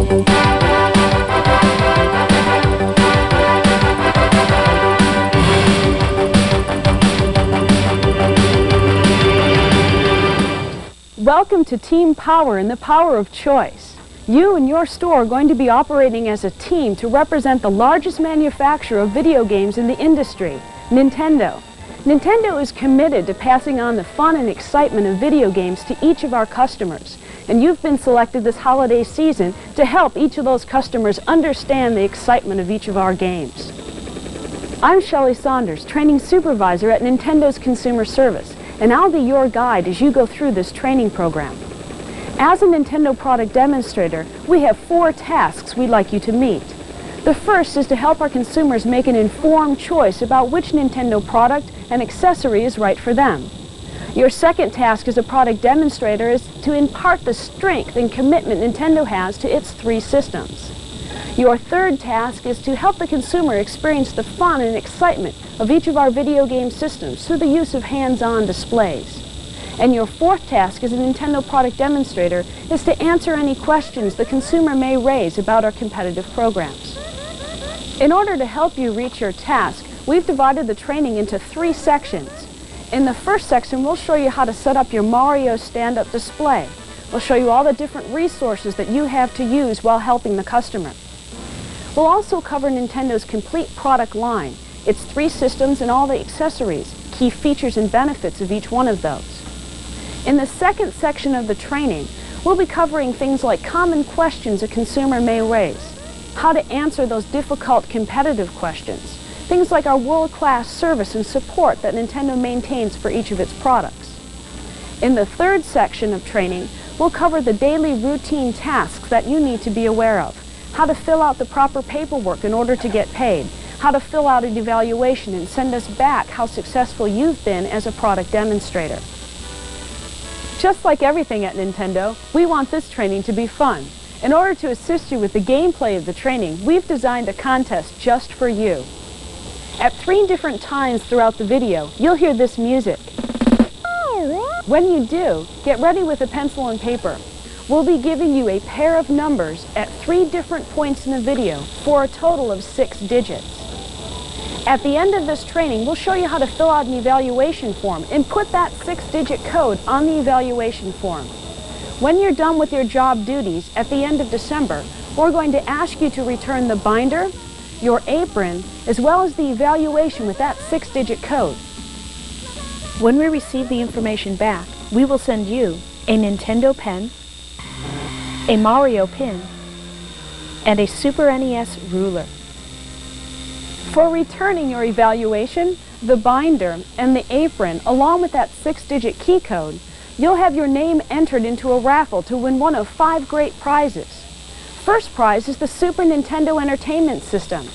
Welcome to Team Power and the Power of Choice. You and your store are going to be operating as a team to represent the largest manufacturer of video games in the industry, Nintendo. Nintendo is committed to passing on the fun and excitement of video games to each of our customers, and you've been selected this holiday season to help each of those customers understand the excitement of each of our games. I'm Shelley Saunders, Training Supervisor at Nintendo's Consumer Service, and I'll be your guide as you go through this training program. As a Nintendo product demonstrator, we have 4 tasks we'd like you to meet. The first is to help our consumers make an informed choice about which Nintendo product and accessory is right for them. Your second task as a product demonstrator is to impart the strength and commitment Nintendo has to its 3 systems. Your third task is to help the consumer experience the fun and excitement of each of our video game systems through the use of hands-on displays. And your fourth task as a Nintendo product demonstrator is to answer any questions the consumer may raise about our competitive programs. In order to help you reach your task, we've divided the training into 3 sections. In the first section, we'll show you how to set up your Mario stand-up display. We'll show you all the different resources that you have to use while helping the customer. We'll also cover Nintendo's complete product line, its 3 systems and all the accessories, key features and benefits of each one of those. In the second section of the training, we'll be covering things like common questions a consumer may raise, how to answer those difficult competitive questions, things like our world-class service and support that Nintendo maintains for each of its products. In the third section of training, we'll cover the daily routine tasks that you need to be aware of, how to fill out the proper paperwork in order to get paid, how to fill out an evaluation and send us back how successful you've been as a product demonstrator. Just like everything at Nintendo, we want this training to be fun. In order to assist you with the gameplay of the training, we've designed a contest just for you. At 3 different times throughout the video, you'll hear this music. When you do, get ready with a pencil and paper. We'll be giving you a pair of numbers at 3 different points in the video for a total of 6 digits. At the end of this training, we'll show you how to fill out an evaluation form and put that 6-digit code on the evaluation form. When you're done with your job duties at the end of December, we're going to ask you to return the binder, your apron, as well as the evaluation with that 6-digit code. When we receive the information back, we will send you a Nintendo pen, a Mario pin, and a Super NES ruler. For returning your evaluation, the binder, and the apron, along with that 6-digit key code, you'll have your name entered into a raffle to win one of 5 great prizes. First prize is the Super Nintendo Entertainment System.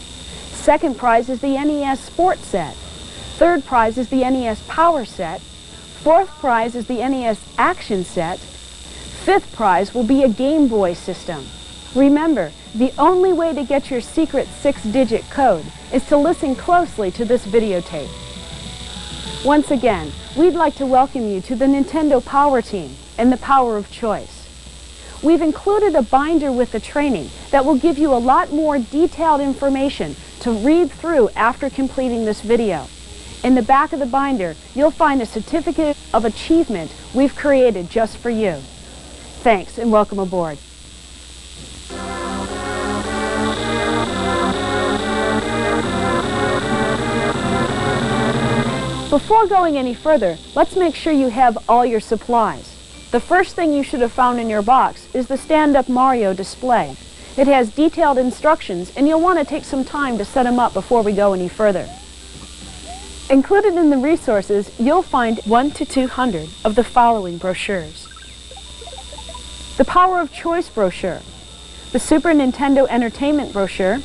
Second prize is the NES Sports Set. Third prize is the NES Power Set. Fourth prize is the NES Action Set. Fifth prize will be a Game Boy system. Remember, the only way to get your secret 6-digit code is to listen closely to this videotape. Once again, we'd like to welcome you to the Nintendo Power Team and the Power of Choice. We've included a binder with the training that will give you a lot more detailed information to read through after completing this video. In the back of the binder, you'll find a certificate of achievement we've created just for you. Thanks and welcome aboard. Before going any further, let's make sure you have all your supplies. The first thing you should have found in your box is the stand-up Mario display. It has detailed instructions, and you'll want to take some time to set them up before we go any further. Included in the resources, you'll find 1 to 200 of the following brochures. The Power of Choice brochure, the Super Nintendo Entertainment brochure,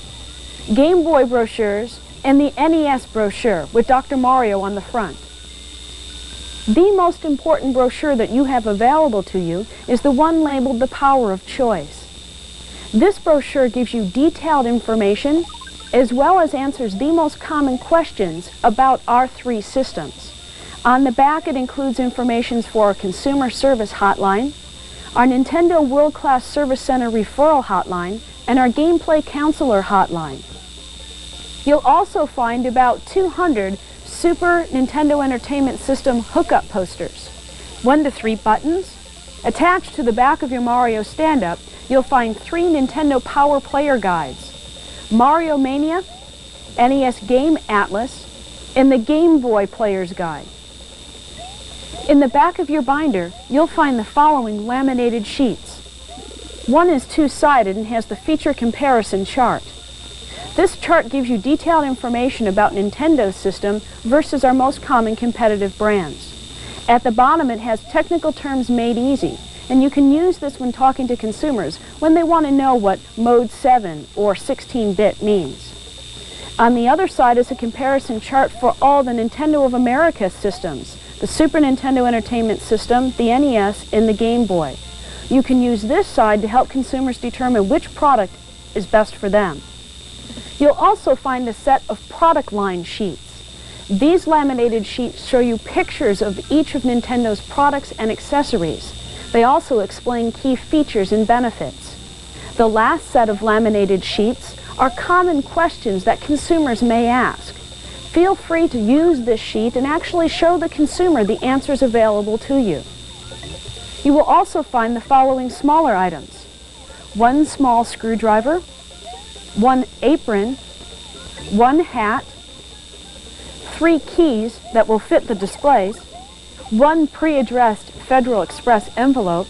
Game Boy brochures, and the NES brochure with Dr. Mario on the front. The most important brochure that you have available to you is the one labeled The Power of Choice. This brochure gives you detailed information as well as answers the most common questions about our 3 systems. On the back, it includes information for our consumer service hotline, our Nintendo World Class Service Center referral hotline, and our Gameplay Counselor hotline. You'll also find about 200 Super Nintendo Entertainment System hookup posters, 1 to 3 buttons. Attached to the back of your Mario stand-up, you'll find 3 Nintendo Power Player Guides, Mario Mania, NES Game Atlas, and the Game Boy Player's Guide. In the back of your binder, you'll find the following laminated sheets. One is two-sided and has the feature comparison chart. This chart gives you detailed information about Nintendo's system versus our most common competitive brands. At the bottom, it has technical terms made easy, and you can use this when talking to consumers when they want to know what Mode 7 or 16-bit means. On the other side is a comparison chart for all the Nintendo of America systems, the Super Nintendo Entertainment System, the NES, and the Game Boy. You can use this side to help consumers determine which product is best for them. You'll also find a set of product line sheets. These laminated sheets show you pictures of each of Nintendo's products and accessories. They also explain key features and benefits. The last set of laminated sheets are common questions that consumers may ask. Feel free to use this sheet and actually show the consumer the answers available to you. You will also find the following smaller items: 1 small screwdriver, 1 apron, 1 hat, 3 keys that will fit the displays, 1 pre-addressed Federal Express envelope,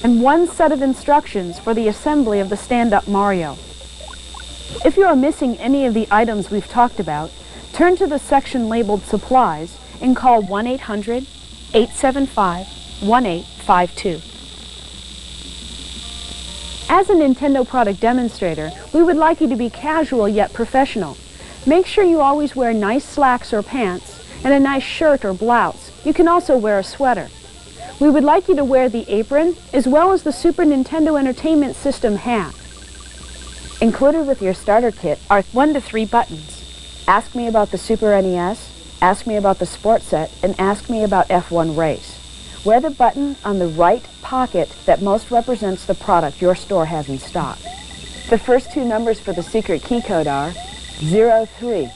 and 1 set of instructions for the assembly of the stand-up Mario. If you are missing any of the items we've talked about, turn to the section labeled Supplies and call 1-800-875-1852. As a Nintendo product demonstrator, we would like you to be casual yet professional. Make sure you always wear nice slacks or pants and a nice shirt or blouse. You can also wear a sweater. We would like you to wear the apron as well as the Super Nintendo Entertainment System hat. Included with your starter kit are 1 to 3 buttons. Ask me about the Super NES, ask me about the sports set, and ask me about F1 Race. Wear the button on the right pocket that most represents the product your store has in stock. The first 2 numbers for the secret key code are 03.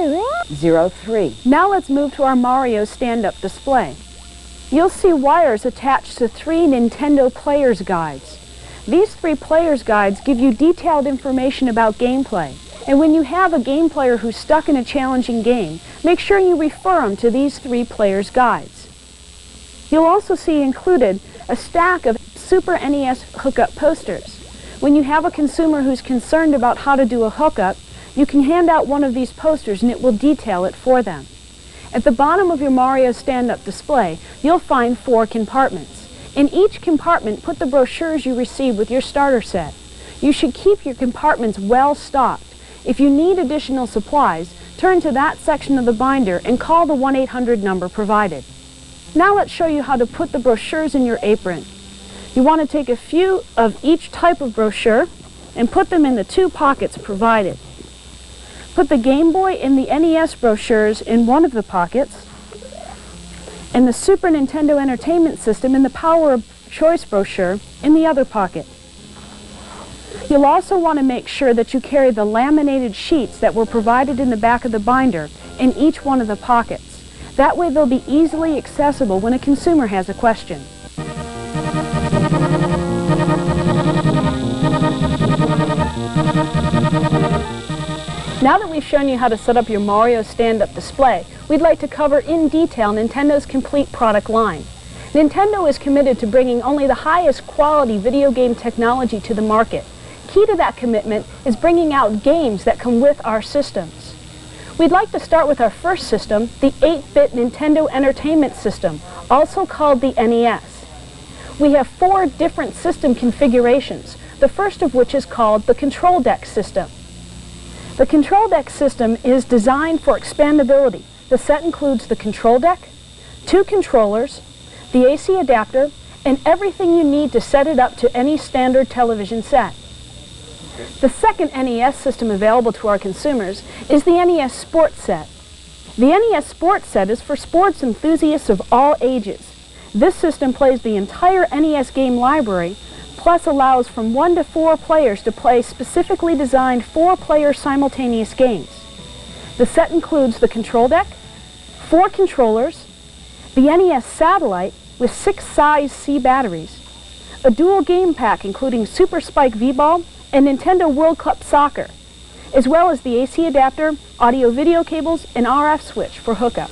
03. Now let's move to our Mario stand-up display. You'll see wires attached to 3 Nintendo Player's Guides. These 3 Player's Guides give you detailed information about gameplay. And when you have a game player who's stuck in a challenging game, make sure you refer them to these 3 Player's Guides. You'll also see included a stack of Super NES hookup posters. When you have a consumer who's concerned about how to do a hookup, you can hand out one of these posters and it will detail it for them. At the bottom of your Mario stand-up display, you'll find 4 compartments. In each compartment, put the brochures you receive with your starter set. You should keep your compartments well stocked. If you need additional supplies, turn to that section of the binder and call the 1-800 number provided. Now let's show you how to put the brochures in your apron. You want to take a few of each type of brochure and put them in the 2 pockets provided. Put the Game Boy and the NES brochures in one of the pockets, and the Super Nintendo Entertainment System and the Power of Choice brochure in the other pocket. You'll also want to make sure that you carry the laminated sheets that were provided in the back of the binder in each one of the pockets. That way they'll be easily accessible when a consumer has a question. Now that we've shown you how to set up your Mario stand-up display, we'd like to cover in detail Nintendo's complete product line. Nintendo is committed to bringing only the highest quality video game technology to the market. Key to that commitment is bringing out games that come with our systems. We'd like to start with our first system, the 8-bit Nintendo Entertainment System, also called the NES. We have 4 different system configurations, the first of which is called the Control Deck system. The Control Deck system is designed for expandability. The set includes the control deck, 2 controllers, the AC adapter, and everything you need to set it up to any standard television set. The second NES system available to our consumers is the NES Sports Set. The NES Sports Set is for sports enthusiasts of all ages. This system plays the entire NES game library, plus allows from 1 to 4 players to play specifically designed 4-player simultaneous games. The set includes the control deck, 4 controllers, the NES satellite with 6 size C batteries, a dual game pack including Super Spike V-Ball and Nintendo World Cup Soccer, as well as the AC adapter, audio-video cables, and RF switch for hookup.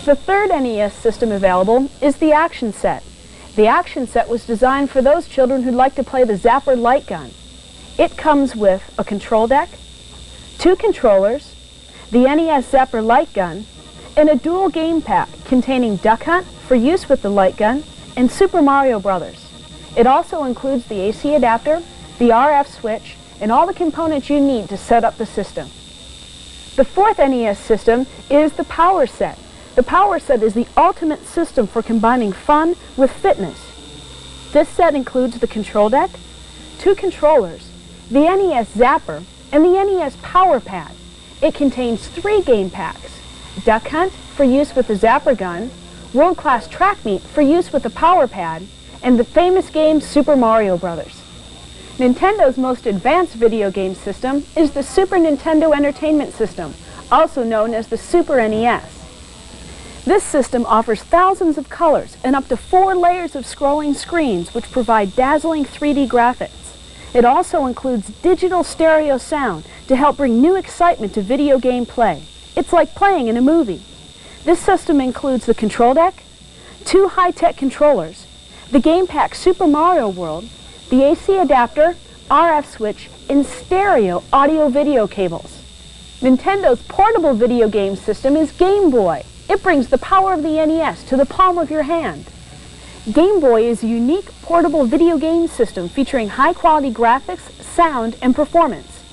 The third NES system available is the Action Set. The Action Set was designed for those children who'd like to play the Zapper light gun. It comes with a control deck, 2 controllers, the NES Zapper light gun, and a dual game pack containing Duck Hunt for use with the light gun and Super Mario Brothers. It also includes the AC adapter, the RF switch, and all the components you need to set up the system. The fourth NES system is the Power Set. The Power Set is the ultimate system for combining fun with fitness. This set includes the control deck, 2 controllers, the NES Zapper, and the NES Power Pad. It contains 3 game packs: Duck Hunt for use with the Zapper gun, World Class Track Meet for use with the Power Pad, and the famous game Super Mario Brothers. Nintendo's most advanced video game system is the Super Nintendo Entertainment System, also known as the Super NES. This system offers thousands of colors and up to 4 layers of scrolling screens which provide dazzling 3D graphics. It also includes digital stereo sound to help bring new excitement to video game play. It's like playing in a movie. This system includes the control deck, 2 high-tech controllers, the game pack Super Mario World, the AC adapter, RF switch, and stereo audio-video cables. Nintendo's portable video game system is Game Boy. It brings the power of the NES to the palm of your hand. Game Boy is a unique portable video game system featuring high-quality graphics, sound, and performance.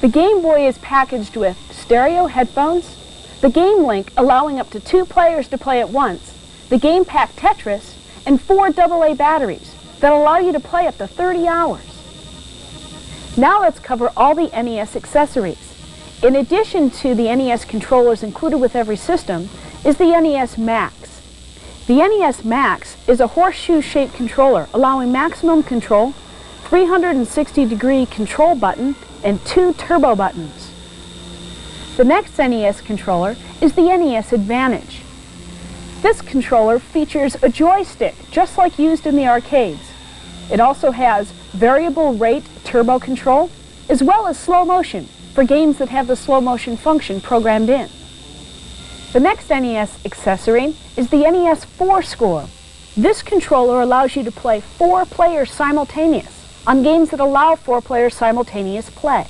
The Game Boy is packaged with stereo headphones, the Game Link allowing up to 2 players to play at once, the Game Pack Tetris, and 4 AA batteries that allow you to play up to 30 hours. Now let's cover all the NES accessories. In addition to the NES controllers included with every system is the NES Max. The NES Max is a horseshoe-shaped controller allowing maximum control, 360-degree control button, and 2 turbo buttons. The next NES controller is the NES Advantage. This controller features a joystick, just like used in the arcades. It also has variable rate turbo control, as well as slow motion for games that have the slow motion function programmed in. The next NES accessory is the NES 4-Score. This controller allows you to play 4 players simultaneous on games that allow 4-player simultaneous play.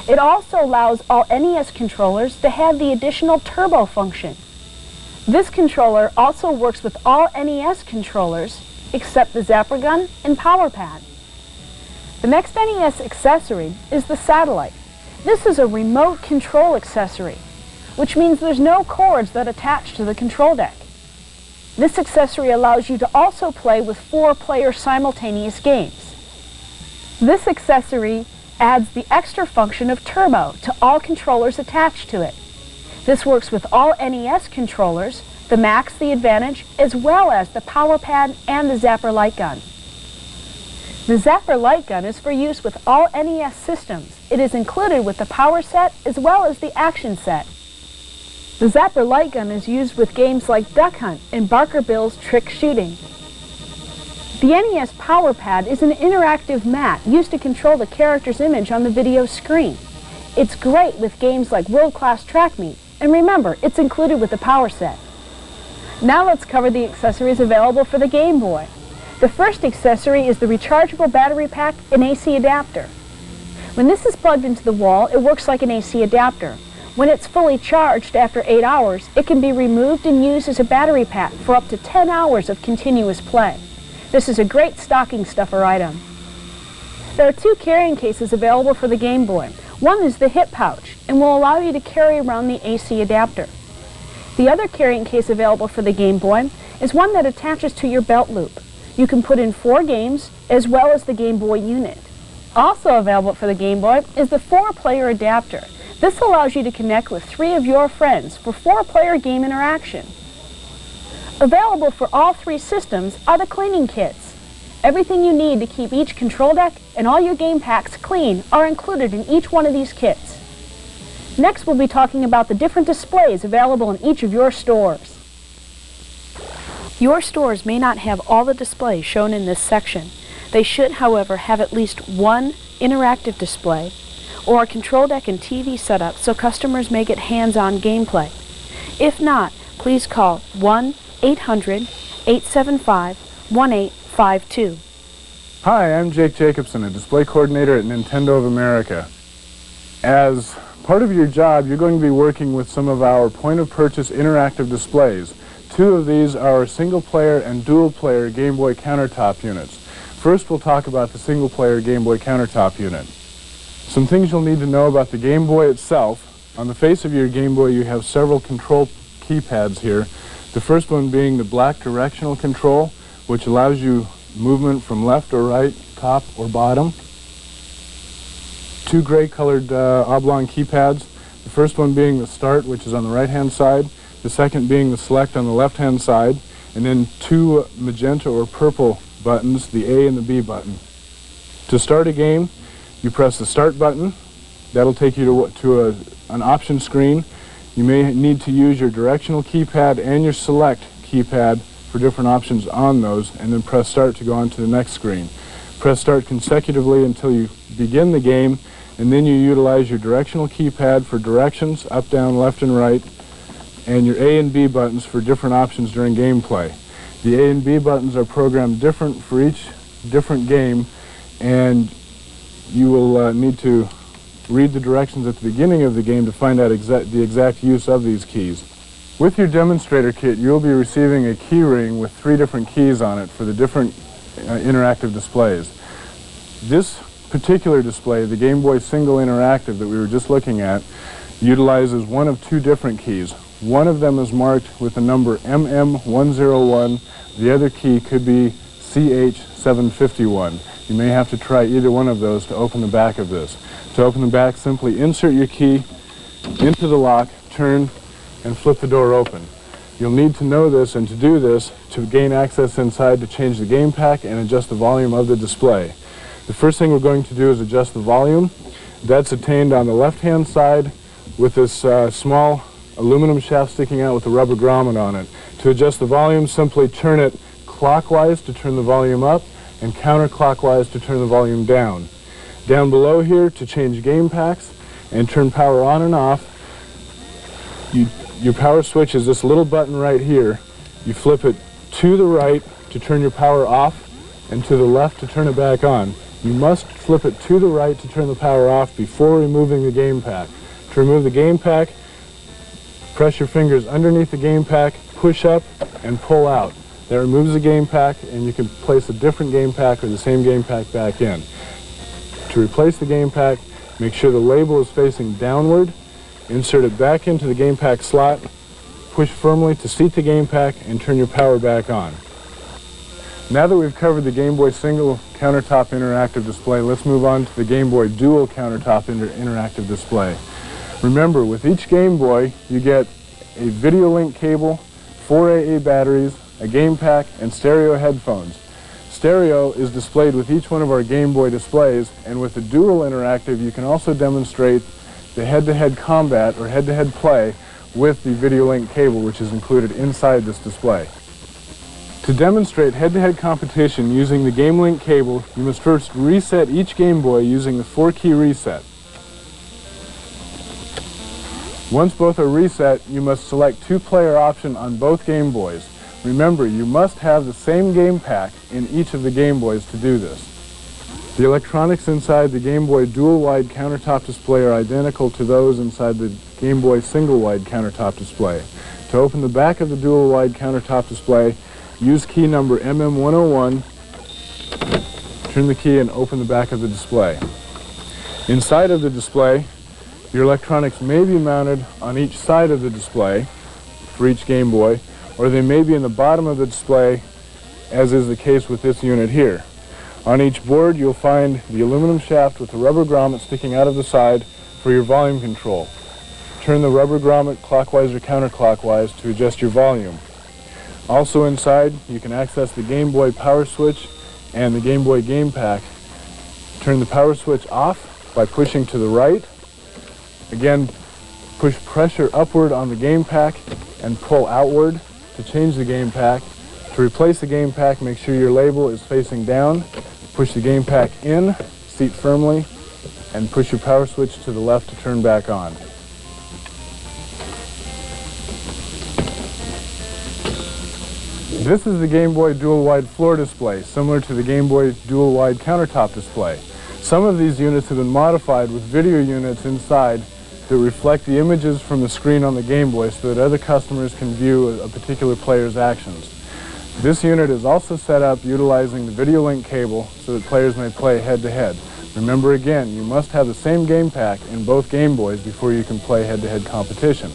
It also allows all NES controllers to have the additional turbo function. This controller also works with all NES controllers except the Zapper gun and Power Pad. The next NES accessory is the Satellite. This is a remote control accessory, which means there's no cords that attach to the control deck. This accessory allows you to also play with 4-player simultaneous games. This accessory adds the extra function of turbo to all controllers attached to it. This works with all NES controllers, the Max, the Advantage, as well as the Power Pad and the Zapper light gun. The Zapper light gun is for use with all NES systems. It is included with the Power Set as well as the Action Set. The Zapper light gun is used with games like Duck Hunt and Barker Bill's Trick Shooting. The NES Power Pad is an interactive mat used to control the character's image on the video screen. It's great with games like World Class Track Meet, and remember, it's included with the Power Set. Now let's cover the accessories available for the Game Boy. The first accessory is the rechargeable battery pack and AC adapter. When this is plugged into the wall, it works like an AC adapter. When it's fully charged after 8 hours, it can be removed and used as a battery pack for up to 10 hours of continuous play. This is a great stocking stuffer item. There are 2 carrying cases available for the Game Boy. One is the hip pouch and will allow you to carry around the AC adapter. The other carrying case available for the Game Boy is one that attaches to your belt loop. You can put in 4 games as well as the Game Boy unit. Also available for the Game Boy is the 4-player adapter. This allows you to connect with 3 of your friends for 4-player game interaction. Available for all 3 systems are the cleaning kits. Everything you need to keep each control deck and all your game packs clean are included in each one of these kits. Next, we'll be talking about the different displays available in each of your stores. Your stores may not have all the displays shown in this section. They should, however, have at least one interactive display or a control deck and TV setup so customers may get hands-on gameplay. If not, please call 1-800-875-1852. Hi, I'm Jake Jacobson, a display coordinator at Nintendo of America. As part of your job, you're going to be working with some of our point-of-purchase interactive displays. 2 of these are our single-player and dual-player Game Boy countertop units. First, we'll talk about the single-player Game Boy countertop unit. Some things you'll need to know about the Game Boy itself. On the face of your Game Boy, you have several control keypads here. The first one being the black directional control, which allows you movement from left or right, top or bottom. 2 gray-colored oblong keypads. The first one being the start, which is on the right-hand side. The second being the select on the left-hand side. And then 2 magenta or purple buttons, the A and the B button. To start a game, you press the start button. That'll take you to an option screen. You may need to use your directional keypad and your select keypad for different options on those, and then press start to go on to the next screen. Press start consecutively until you begin the game, and then you utilize your directional keypad for directions, up, down, left, and right, and your A and B buttons for different options during gameplay. The A and B buttons are programmed different for each different game, and you will need to read the directions at the beginning of the game to find out the exact use of these keys. With your demonstrator kit, you'll be receiving a key ring with 3 different keys on it for the different interactive displays. This particular display, the Game Boy Single Interactive that we were just looking at, utilizes one of 2 different keys. One of them is marked with the number MM101. The other key could be CH751. You may have to try either one of those to open the back of this. To open the back, simply insert your key into the lock, turn, and flip the door open. You'll need to know this and to do this to gain access inside to change the game pack and adjust the volume of the display. The first thing we're going to do is adjust the volume. That's attained on the left-hand side with this small aluminum shaft sticking out with a rubber grommet on it. To adjust the volume, simply turn it clockwise to turn the volume up and counterclockwise to turn the volume down. Down below here, to change game packs and turn power on and off, your power switch is this little button right here. You flip it to the right to turn your power off and to the left to turn it back on. You must flip it to the right to turn the power off before removing the game pack. To remove the game pack, press your fingers underneath the game pack, push up, and pull out. That removes the game pack, and you can place a different game pack or the same game pack back in. To replace the game pack, make sure the label is facing downward, insert it back into the game pack slot, push firmly to seat the game pack, and turn your power back on. Now that we've covered the Game Boy Single Countertop Interactive Display, let's move on to the Game Boy Dual Countertop Interactive Display. Remember, with each Game Boy, you get a video link cable, 4 AA batteries, a game pack, and stereo headphones. Stereo is displayed with each one of our Game Boy displays, and with the Dual Interactive, you can also demonstrate the head-to-head combat or head-to-head play with the video link cable, which is included inside this display. To demonstrate head-to-head competition using the Game Link cable, you must first reset each Game Boy using the 4-key reset. Once both are reset, you must select 2-player option on both Game Boys. Remember, you must have the same game pack in each of the Game Boys to do this. The electronics inside the Game Boy dual-wide countertop display are identical to those inside the Game Boy single-wide countertop display. To open the back of the dual-wide countertop display, use key number MM101, turn the key and open the back of the display. Inside of the display, your electronics may be mounted on each side of the display for each Game Boy, or they may be in the bottom of the display, as is the case with this unit here. On each board, you'll find the aluminum shaft with the rubber grommet sticking out of the side for your volume control. Turn the rubber grommet clockwise or counterclockwise to adjust your volume. Also inside, you can access the Game Boy power switch and the Game Boy game pack. Turn the power switch off by pushing to the right. Again, push pressure upward on the game pack and pull outward to change the game pack. To replace the game pack, make sure your label is facing down. Push the game pack in, seat firmly, and push your power switch to the left to turn back on. This is the Game Boy dual-wide floor display, similar to the Game Boy dual-wide countertop display. Some of these units have been modified with video units inside that reflect the images from the screen on the Game Boy so that other customers can view a particular player's actions. This unit is also set up utilizing the video link cable so that players may play head-to-head. Remember again, you must have the same game pack in both Game Boys before you can play head-to-head competition.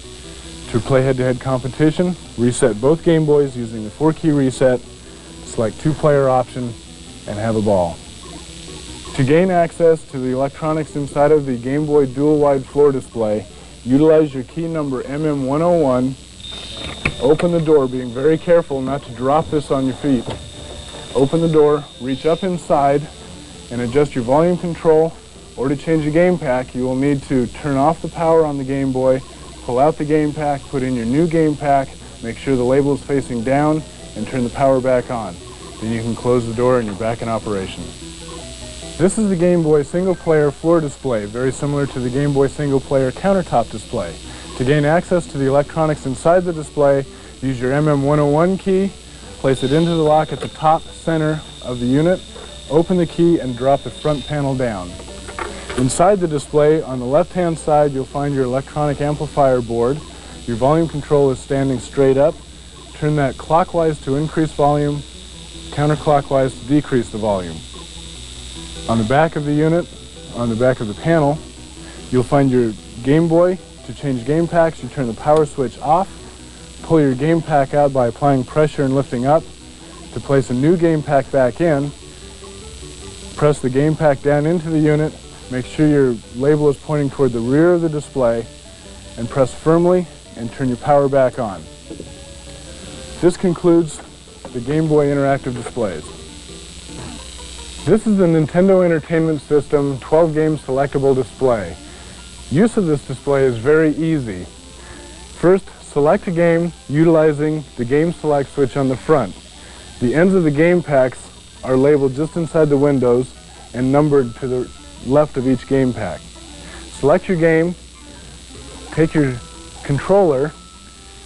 To play head-to-head competition, reset both Game Boys using the 4-key reset, select 2-player option, and have a ball. To gain access to the electronics inside of the Game Boy dual-wide floor display, utilize your key number MM101, open the door, being very careful not to drop this on your feet. Open the door, reach up inside, and adjust your volume control, or to change the game pack, you will need to turn off the power on the Game Boy, pull out the game pack, put in your new game pack, make sure the label is facing down, and turn the power back on. Then you can close the door and you're back in operation. This is the Game Boy single-player floor display, very similar to the Game Boy single-player countertop display. To gain access to the electronics inside the display, use your MM101 key, place it into the lock at the top center of the unit, open the key and drop the front panel down. Inside the display, on the left-hand side, you'll find your electronic amplifier board. Your volume control is standing straight up. Turn that clockwise to increase volume, counterclockwise to decrease the volume. On the back of the unit, on the back of the panel, you'll find your Game Boy. To change game packs, you turn the power switch off, pull your game pack out by applying pressure and lifting up. To place a new game pack back in, press the game pack down into the unit, make sure your label is pointing toward the rear of the display, and press firmly and turn your power back on. This concludes the Game Boy interactive displays. This is the Nintendo Entertainment System 12-game selectable display. Use of this display is very easy. First, select a game utilizing the Game Select switch on the front. The ends of the game packs are labeled just inside the windows and numbered to the left of each game pack. Select your game, take your controller,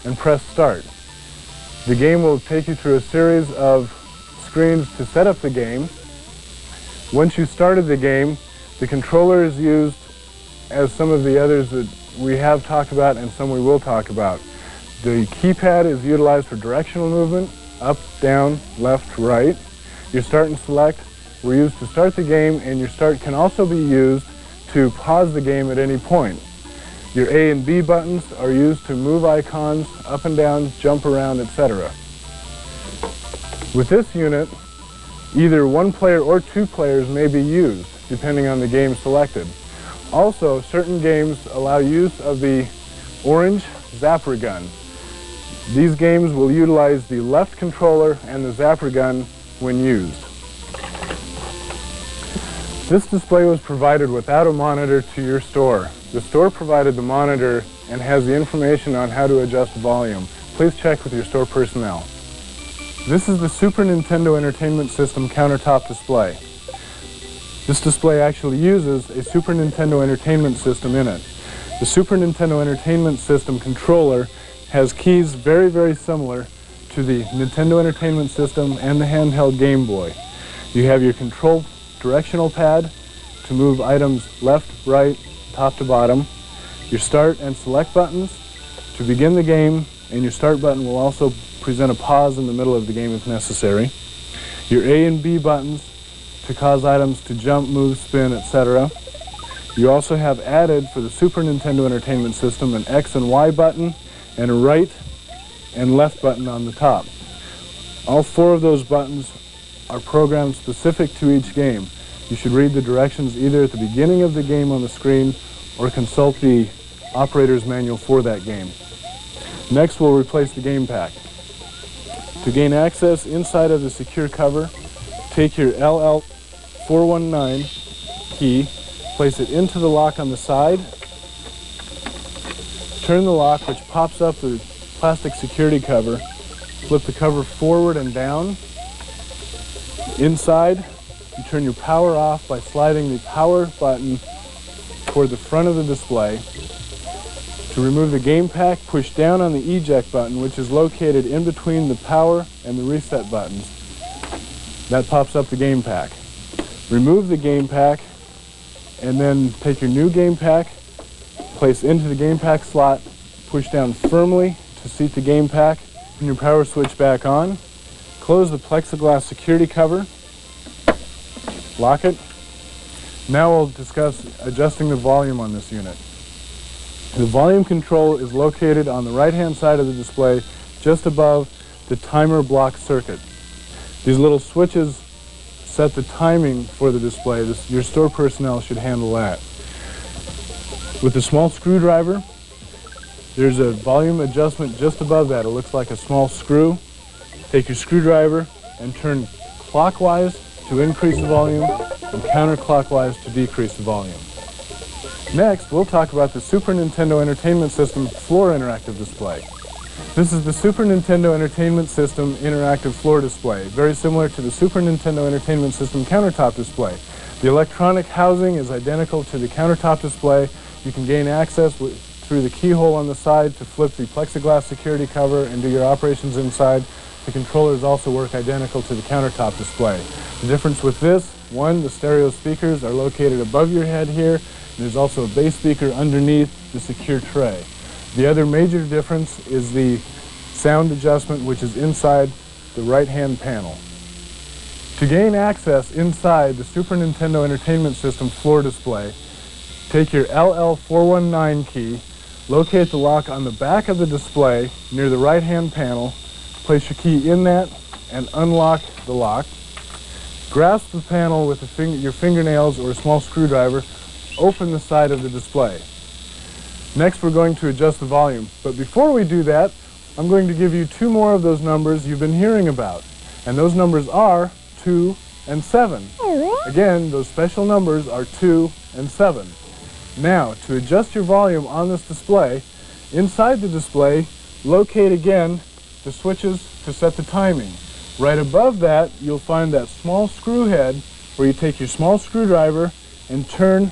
and press start. The game will take you through a series of screens to set up the game. Once you've started the game, the controller is used as some of the others that we have talked about and some we will talk about. The keypad is utilized for directional movement, up, down, left, right. Your start and select were used to start the game, and your start can also be used to pause the game at any point. Your A and B buttons are used to move icons up and down, jump around, etc. With this unit, either one player or two players may be used, depending on the game selected. Also, certain games allow use of the orange zapper gun. These games will utilize the left controller and the zapper gun when used. This display was provided without a monitor to your store. The store provided the monitor and has the information on how to adjust volume. Please check with your store personnel. This is the Super Nintendo Entertainment System countertop display. This display actually uses a Super Nintendo Entertainment System in it. The Super Nintendo Entertainment System controller has keys very, very similar to the Nintendo Entertainment System and the handheld Game Boy. You have your control directional pad to move items left, right, top to bottom. Your start and select buttons to begin the game, and your start button will also present a pause in the middle of the game if necessary. Your A and B buttons to cause items to jump, move, spin, etc. You also have added for the Super Nintendo Entertainment System an X and Y button and a right and left button on the top. All four of those buttons are programmed specific to each game. You should read the directions either at the beginning of the game on the screen or consult the operator's manual for that game. Next, we'll replace the game pack. To gain access inside of the secure cover, take your LL419 key, place it into the lock on the side, turn the lock, which pops up the plastic security cover, flip the cover forward and down. Inside, you turn your power off by sliding the power button toward the front of the display. To remove the game pack, push down on the eject button, which is located in between the power and the reset buttons. That pops up the game pack. Remove the game pack, and then take your new game pack, place into the game pack slot, push down firmly to seat the game pack, turn your power switch back on, close the plexiglass security cover, lock it. Now we'll discuss adjusting the volume on this unit. The volume control is located on the right-hand side of the display, just above the timer block circuit. These little switches set the timing for the display. Your store personnel should handle that. With a small screwdriver, there's a volume adjustment just above that. It looks like a small screw. Take your screwdriver and turn clockwise to increase the volume and counterclockwise to decrease the volume. Next, we'll talk about the Super Nintendo Entertainment System floor interactive display. This is the Super Nintendo Entertainment System interactive floor display, very similar to the Super Nintendo Entertainment System countertop display. The electronic housing is identical to the countertop display. You can gain access through the keyhole on the side to flip the plexiglass security cover and do your operations inside. The controllers also work identical to the countertop display. The difference with this, one, the stereo speakers are located above your head here. There's also a bass speaker underneath the secure tray. The other major difference is the sound adjustment, which is inside the right-hand panel. To gain access inside the Super Nintendo Entertainment System floor display, take your LL419 key, locate the lock on the back of the display near the right-hand panel, place your key in that and unlock the lock. Grasp the panel with your fingernails or a small screwdriver. Open the side of the display. Next, we're going to adjust the volume. But before we do that, I'm going to give you two more of those numbers you've been hearing about. And those numbers are 2 and 7. Again, those special numbers are 2 and 7. Now, to adjust your volume on this display, inside the display, locate again the switches to set the timing. Right above that, you'll find that small screw head where you take your small screwdriver and turn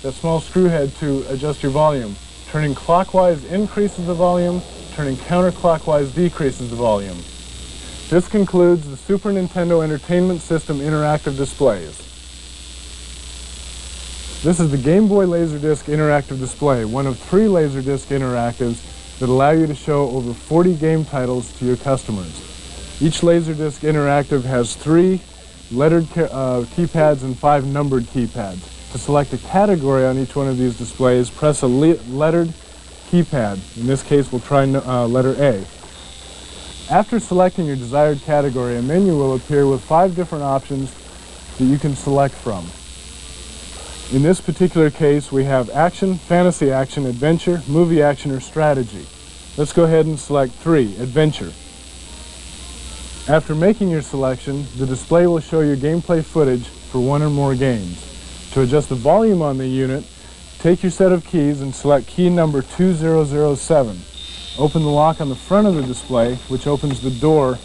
that small screw head to adjust your volume. Turning clockwise increases the volume, turning counterclockwise decreases the volume. This concludes the Super Nintendo Entertainment System interactive displays. This is the Game Boy Laserdisc interactive display, one of 3 Laserdisc interactives that allow you to show over 40 game titles to your customers. Each Laserdisc interactive has 3 lettered keypads and 5 numbered keypads. To select a category on each one of these displays, press a lettered keypad. In this case, we'll try letter A. After selecting your desired category, a menu will appear with 5 different options that you can select from. In this particular case, we have action, fantasy action, adventure, movie action, or strategy. Let's go ahead and select 3, adventure. After making your selection, the display will show you gameplay footage for 1 or more games. To adjust the volume on the unit, take your set of keys and select key number 2007. Open the lock on the front of the display, which opens the door,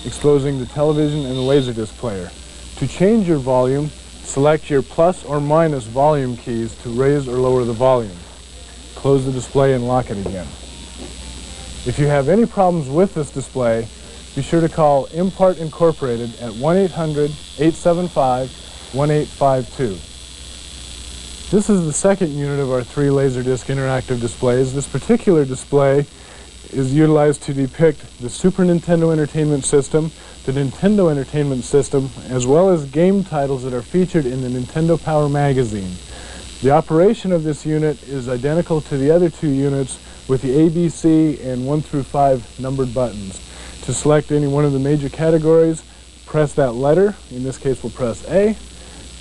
exposing the television and the Laserdisc player. To change your volume, select your plus or minus volume keys to raise or lower the volume. Close the display and lock it again. If you have any problems with this display, be sure to call Impart Incorporated at 1-800-875-1852. This is the second unit of our 3 Laserdisc interactive displays. This particular display is utilized to depict the Super Nintendo Entertainment System, the Nintendo Entertainment System, as well as game titles that are featured in the Nintendo Power magazine. The operation of this unit is identical to the other 2 units with the A, B, C, and 1 through 5 numbered buttons. To select any one of the major categories, press that letter. In this case, we'll press A.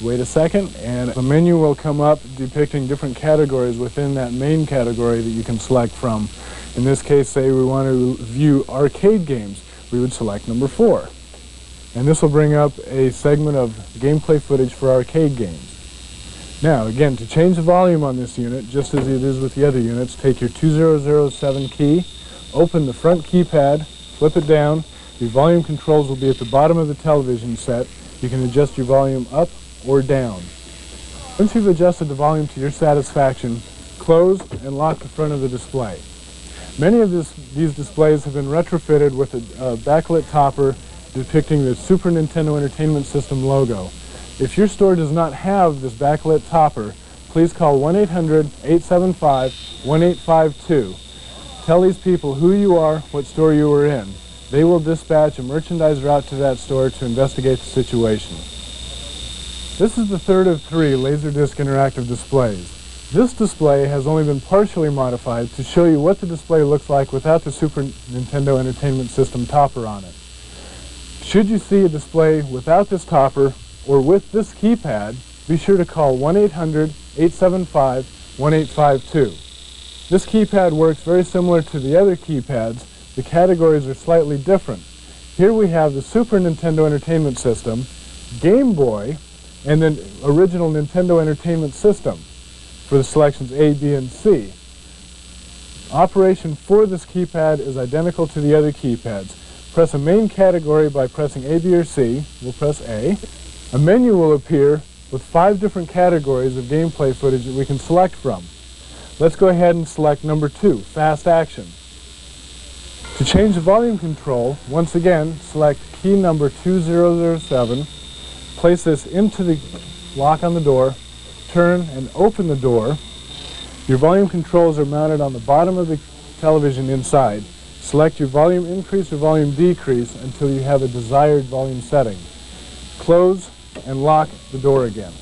Wait a second, and a menu will come up depicting different categories within that main category that you can select from. In this case, say we want to view arcade games. we would select number 4. And this will bring up a segment of gameplay footage for arcade games. Now, again, to change the volume on this unit, just as it is with the other units, take your 2007 key, open the front keypad, flip it down. Your volume controls will be at the bottom of the television set. You can adjust your volume up or down. Once you've adjusted the volume to your satisfaction, close and lock the front of the display. Many of these displays have been retrofitted with a backlit topper depicting the Super Nintendo Entertainment System logo. If your store does not have this backlit topper, please call 1-800-875-1852. Tell these people who you are, what store you were in. They will dispatch a merchandise route to that store to investigate the situation. This is the third of 3 Laserdisc interactive displays. This display has only been partially modified to show you what the display looks like without the Super Nintendo Entertainment System topper on it. Should you see a display without this topper or with this keypad, be sure to call 1-800-875-1852. This keypad works very similar to the other keypads. The categories are slightly different. Here we have the Super Nintendo Entertainment System, Game Boy, and then original Nintendo Entertainment System for the selections A, B, and C. Operation for this keypad is identical to the other keypads. Press a main category by pressing A, B, or C. We'll press A. A menu will appear with 5 different categories of gameplay footage that we can select from. Let's go ahead and select number 2, Fast Action. To change the volume control, once again, select key number 2007, place this into the lock on the door, turn and open the door. Your volume controls are mounted on the bottom of the television inside. Select your volume increase or volume decrease until you have a desired volume setting. Close and lock the door again.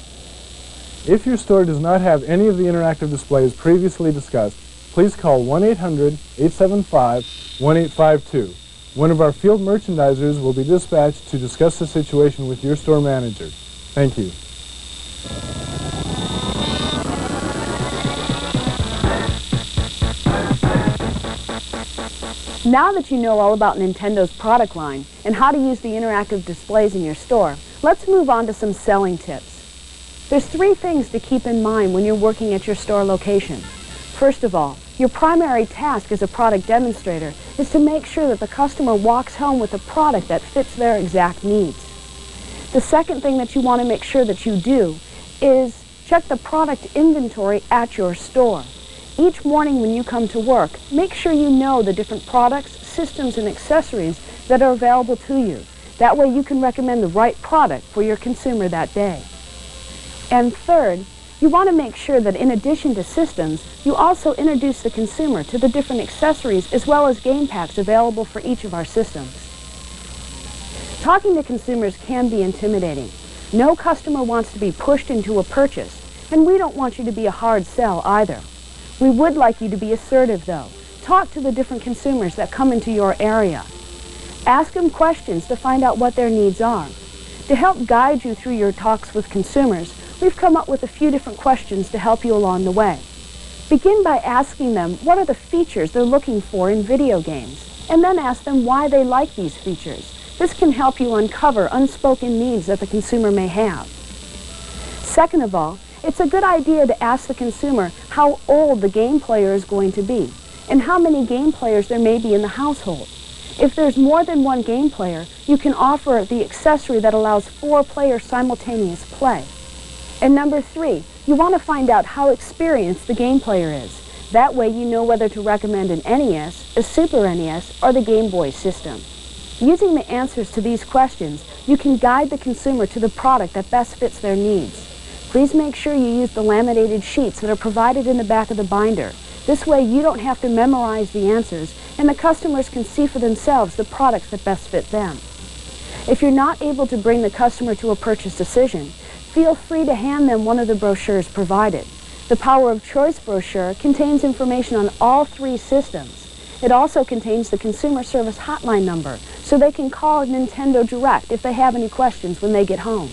If your store does not have any of the interactive displays previously discussed, please call 1-800-875-1852. One of our field merchandisers will be dispatched to discuss the situation with your store manager. Thank you. Now that you know all about Nintendo's product line and how to use the interactive displays in your store, let's move on to some selling tips. There's 3 things to keep in mind when you're working at your store location. First of all, your primary task as a product demonstrator is to make sure that the customer walks home with a product that fits their exact needs. The second thing that you want to make sure that you do is check the product inventory at your store. Each morning when you come to work, make sure you know the different products, systems, and accessories that are available to you. That way you can recommend the right product for your consumer that day. And third, you want to make sure that in addition to systems, you also introduce the consumer to the different accessories as well as game packs available for each of our systems. Talking to consumers can be intimidating. No customer wants to be pushed into a purchase, and we don't want you to be a hard sell either. We would like you to be assertive though. Talk to the different consumers that come into your area. Ask them questions to find out what their needs are. To help guide you through your talks with consumers, we've come up with a few different questions to help you along the way. Begin by asking them what are the features they're looking for in video games, and then ask them why they like these features. This can help you uncover unspoken needs that the consumer may have. Second of all, it's a good idea to ask the consumer how old the game player is going to be, and how many game players there may be in the household. If there's more than one game player, you can offer the accessory that allows 4 players simultaneous play. And number 3, you want to find out how experienced the game player is. That way you know whether to recommend an NES, a Super NES, or the Game Boy system. Using the answers to these questions, you can guide the consumer to the product that best fits their needs. Please make sure you use the laminated sheets that are provided in the back of the binder. This way you don't have to memorize the answers, and the customers can see for themselves the products that best fit them. If you're not able to bring the customer to a purchase decision, feel free to hand them one of the brochures provided. The Power of Choice brochure contains information on all 3 systems. It also contains the consumer service hotline number, so they can call Nintendo Direct if they have any questions when they get home.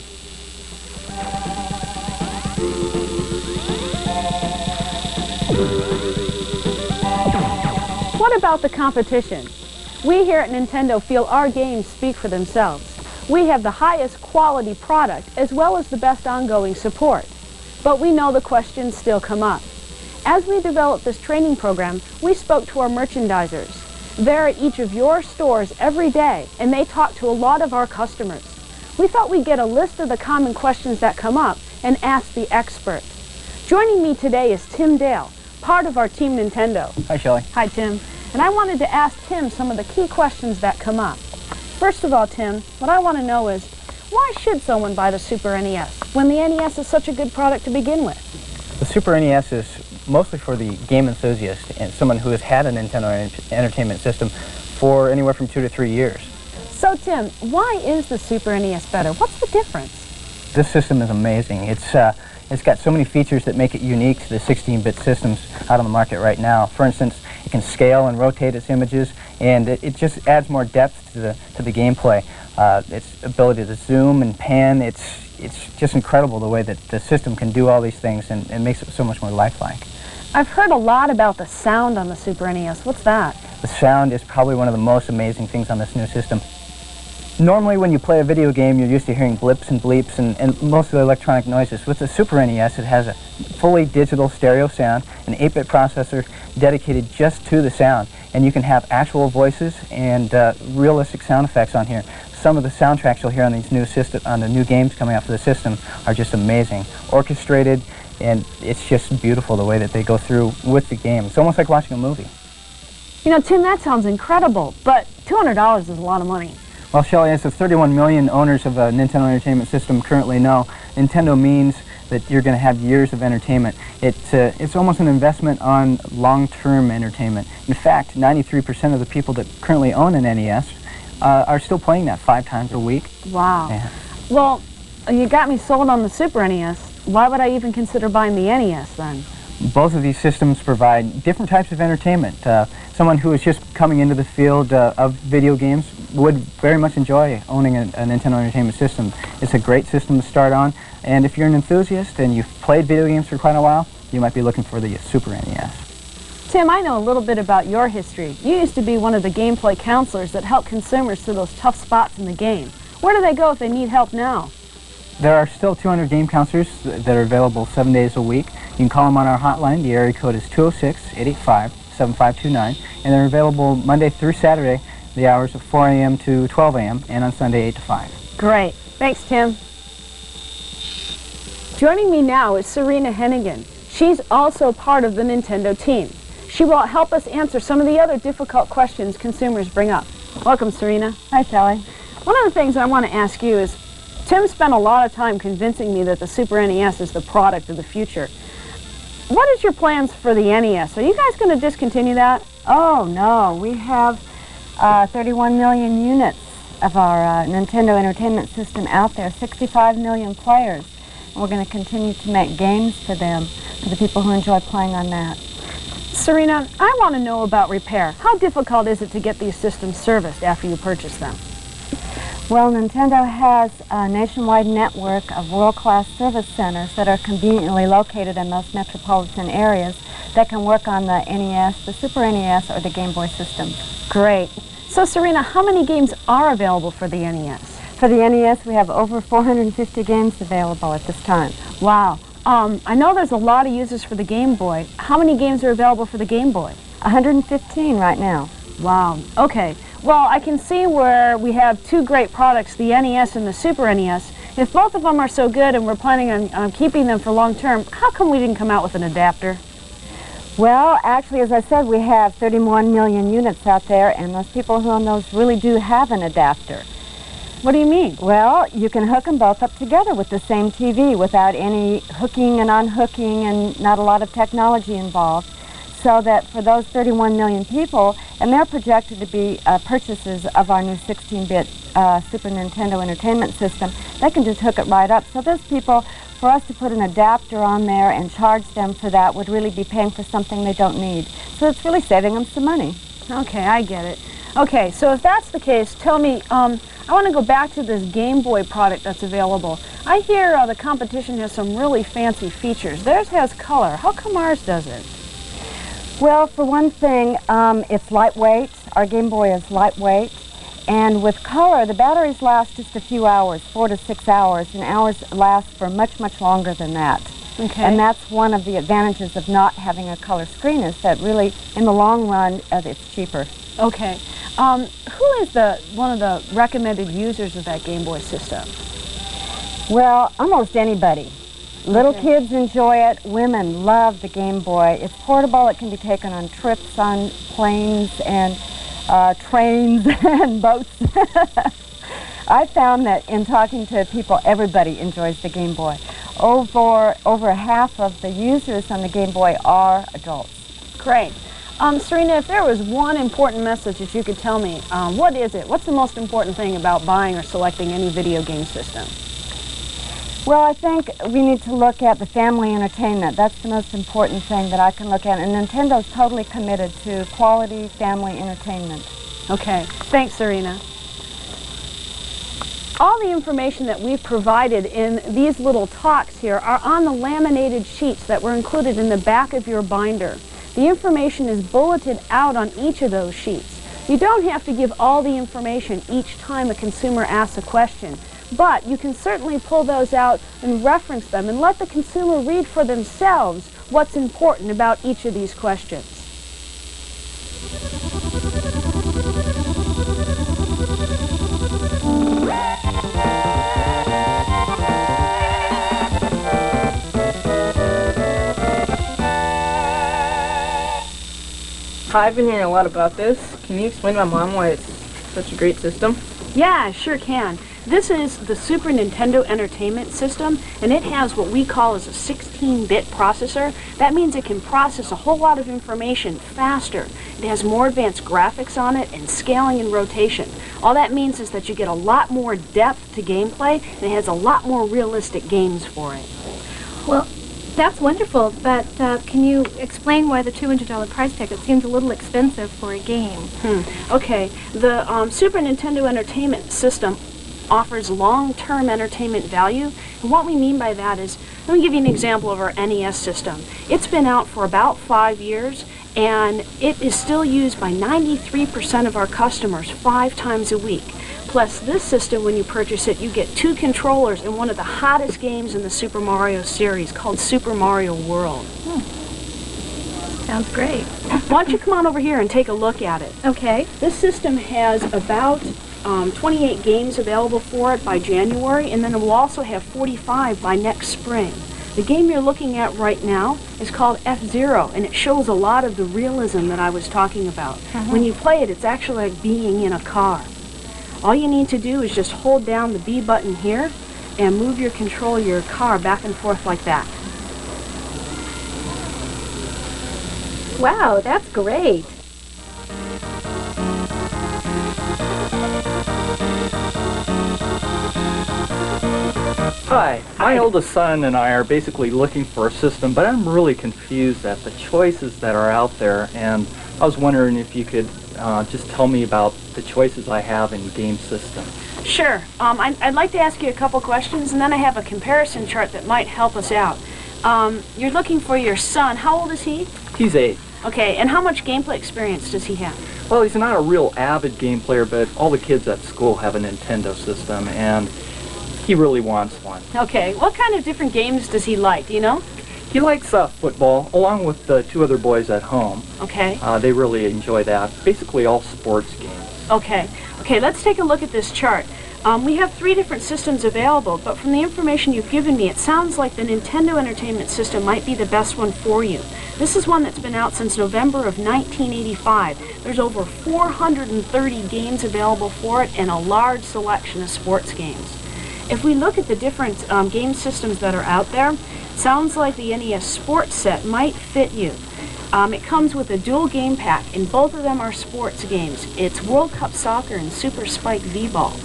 What about the competition? We here at Nintendo feel our games speak for themselves. We have the highest quality product as well as the best ongoing support. But we know the questions still come up. As we developed this training program, we spoke to our merchandisers. They're at each of your stores every day, and they talk to a lot of our customers. We thought we'd get a list of the common questions that come up and ask the expert. Joining me today is Tim Dale, part of our Team Nintendo. Hi, Shelley. Hi, Tim. And I wanted to ask Tim some of the key questions that come up. First of all, Tim, what I want to know is, why should someone buy the Super NES when the NES is such a good product to begin with? The Super NES is mostly for the game enthusiast and someone who has had a Nintendo Entertainment System for anywhere from 2 to 3 years. So, Tim, why is the Super NES better? What's the difference? This system is amazing. It's got so many features that make it unique to the 16-bit systems out on the market right now. For instance, it can scale and rotate its images, and it just adds more depth to the gameplay. Its ability to zoom and pan, it's just incredible the way that the system can do all these things and makes it so much more lifelike. I've heard a lot about the sound on the Super NES. What's that? The sound is probably one of the most amazing things on this new system. Normally when you play a video game, you're used to hearing blips and bleeps and mostly electronic noises. With the Super NES, it has a fully digital stereo sound, an 8-bit processor dedicated just to the sound, and you can have actual voices and realistic sound effects on here. Some of the soundtracks you'll hear on these on the new games coming out for the system are just amazing, orchestrated, and it's just beautiful the way that they go through with the game. It's almost like watching a movie. You know, Tim, that sounds incredible, but $200 is a lot of money. Well, Shelley, as the 31 million owners of a Nintendo Entertainment System currently know, Nintendo means that you're going to have years of entertainment. It's almost an investment on long-term entertainment. In fact, 93% of the people that currently own an NES are still playing that 5 times a week. Wow. Yeah. Well, you got me sold on the Super NES. Why would I even consider buying the NES then? Both of these systems provide different types of entertainment. Someone who is just coming into the field of video games would very much enjoy owning a Nintendo Entertainment System. It's a great system to start on, and if you're an enthusiast and you've played video games for quite a while, you might be looking for the Super NES. Tim, I know a little bit about your history. You used to be one of the gameplay counselors that help consumers through those tough spots in the game. Where do they go if they need help now? There are still 200 game counselors that are available 7 days a week. You can call them on our hotline. The area code is 206-885-7529, and they're available Monday through Saturday, the hours of 4 a.m. to 12 a.m., and on Sunday 8 to 5. Great. Thanks, Tim. Joining me now is Serena Hennigan. She's also part of the Nintendo team. She will help us answer some of the other difficult questions consumers bring up. Welcome, Serena. Hi, Sally. One of the things I want to ask you is, Tim spent a lot of time convincing me that the Super NES is the product of the future. What is your plans for the NES? Are you guys going to discontinue that? Oh, no. We have 31 million units of our Nintendo Entertainment System out there, 65 million players. And we're going to continue to make games for them, for the people who enjoy playing on that. Serena, I want to know about repair. How difficult is it to get these systems serviced after you purchase them? Well, Nintendo has a nationwide network of world-class service centers that are conveniently located in most metropolitan areas that can work on the NES, the Super NES, or the Game Boy systems. Great. So, Serena, how many games are available for the NES? For the NES, we have over 450 games available at this time. Wow. I know there's a lot of users for the Game Boy. How many games are available for the Game Boy? 115 right now. Wow. Okay. Well, I can see where we have two great products, the NES and the Super NES. If both of them are so good and we're planning on keeping them for long term, how come we didn't come out with an adapter? Well, actually, as I said, we have 31 million units out there, and those people who own those really do have an adapter. What do you mean? Well, you can hook them both up together with the same TV without any hooking and unhooking and not a lot of technology involved. So that for those 31 million people, and they're projected to be purchases of our new 16-bit Super Nintendo Entertainment System, they can just hook it right up. So those people, for us to put an adapter on there and charge them for that would really be paying for something they don't need. So it's really saving them some money. Okay, I get it. Okay, so if that's the case, tell me, I want to go back to this Game Boy product that's available. I hear the competition has some really fancy features. Theirs has color. How come ours doesn't? Well, for one thing, it's lightweight. our Game Boy is lightweight, and with color, the batteries last just a few hours, 4 to 6 hours, and ours last for much, much longer than that. Okay. And that's one of the advantages of not having a color screen, is that really, in the long run, it's cheaper. Okay. Who is one of the recommended users of that Game Boy system? Well, almost anybody. Little kids enjoy it. Women love the Game Boy. It's portable. It can be taken on trips on planes and trains and boats. I found that in talking to people, everybody enjoys the Game Boy. Over half of the users on the Game Boy are adults. Great. Serena, if there was one important message that you could tell me, what is it? What's the most important thing about buying or selecting any video game system? Well, I think we need to look at the family entertainment. That's the most important thing that I can look at, and Nintendo's totally committed to quality family entertainment. Okay. Thanks, Serena. All the information that we've provided in these little talks here are on the laminated sheets that were included in the back of your binder. The information is bulleted out on each of those sheets. You don't have to give all the information each time a consumer asks a question, but you can certainly pull those out and reference them and let the consumer read for themselves what's important about each of these questions. Hi, I've been hearing a lot about this. Can you explain to my mom why it's such a great system? Yeah, I sure can. This is the Super Nintendo Entertainment System, and it has what we call as a 16-bit processor. That means it can process a whole lot of information faster. It has more advanced graphics on it and scaling and rotation. All that means is that you get a lot more depth to gameplay, and it has a lot more realistic games for it. Well, that's wonderful, but can you explain why the $200 price tag? It seems a little expensive for a game. Okay, the Super Nintendo Entertainment System offers long-term entertainment value, and what we mean by that is, let me give you an example of our NES system. It's been out for about 5 years, and it is still used by 93% of our customers 5 times a week. Plus, this system, when you purchase it, you get 2 controllers and one of the hottest games in the Super Mario series called Super Mario World. Sounds great. Why don't you come on over here and take a look at it? Okay. This system has about 28 games available for it by January, and then it will also have 45 by next spring. The game you're looking at right now is called F-Zero, and it shows a lot of the realism that I was talking about. When you play it, it's actually like being in a car. All you need to do is just hold down the B button here and move your your car back and forth like that. Wow, that's great. Hi, my oldest son and I are basically looking for a system, but I'm really confused at the choices that are out there, and I was wondering if you could just tell me about the choices I have in game systems. Sure. I'd like to ask you a couple questions, and then I have a comparison chart that might help us out. You're looking for your son. How old is he? He's 8. Okay, and how much gameplay experience does he have? Well, he's not a real avid game player, but all the kids at school have a Nintendo system, and he really wants one. Okay, what kind of different games does he like, do you know? He likes football, along with the 2 other boys at home. Okay. They really enjoy that. Basically all sports games. Okay. Okay, let's take a look at this chart. We have 3 different systems available, but from the information you've given me, it sounds like the Nintendo Entertainment System might be the best one for you. This is one that's been out since November of 1985. There's over 430 games available for it and a large selection of sports games. If we look at the different game systems that are out there, sounds like the NES Sports Set might fit you. It comes with a dual game pack, and both of them are sports games. It's World Cup Soccer and Super Spike V-Ball.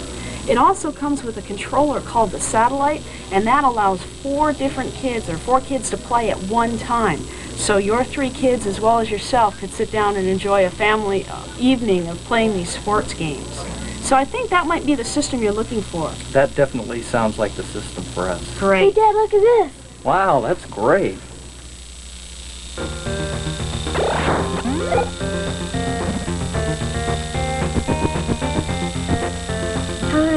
It also comes with a controller called the Satellite, and that allows 4 different kids, or 4 kids to play at one time. So your 3 kids, as well as yourself, could sit down and enjoy a family evening of playing these sports games. So I think that might be the system you're looking for. That definitely sounds like the system for us. Great. Hey, Dad, look at this. Wow, that's great.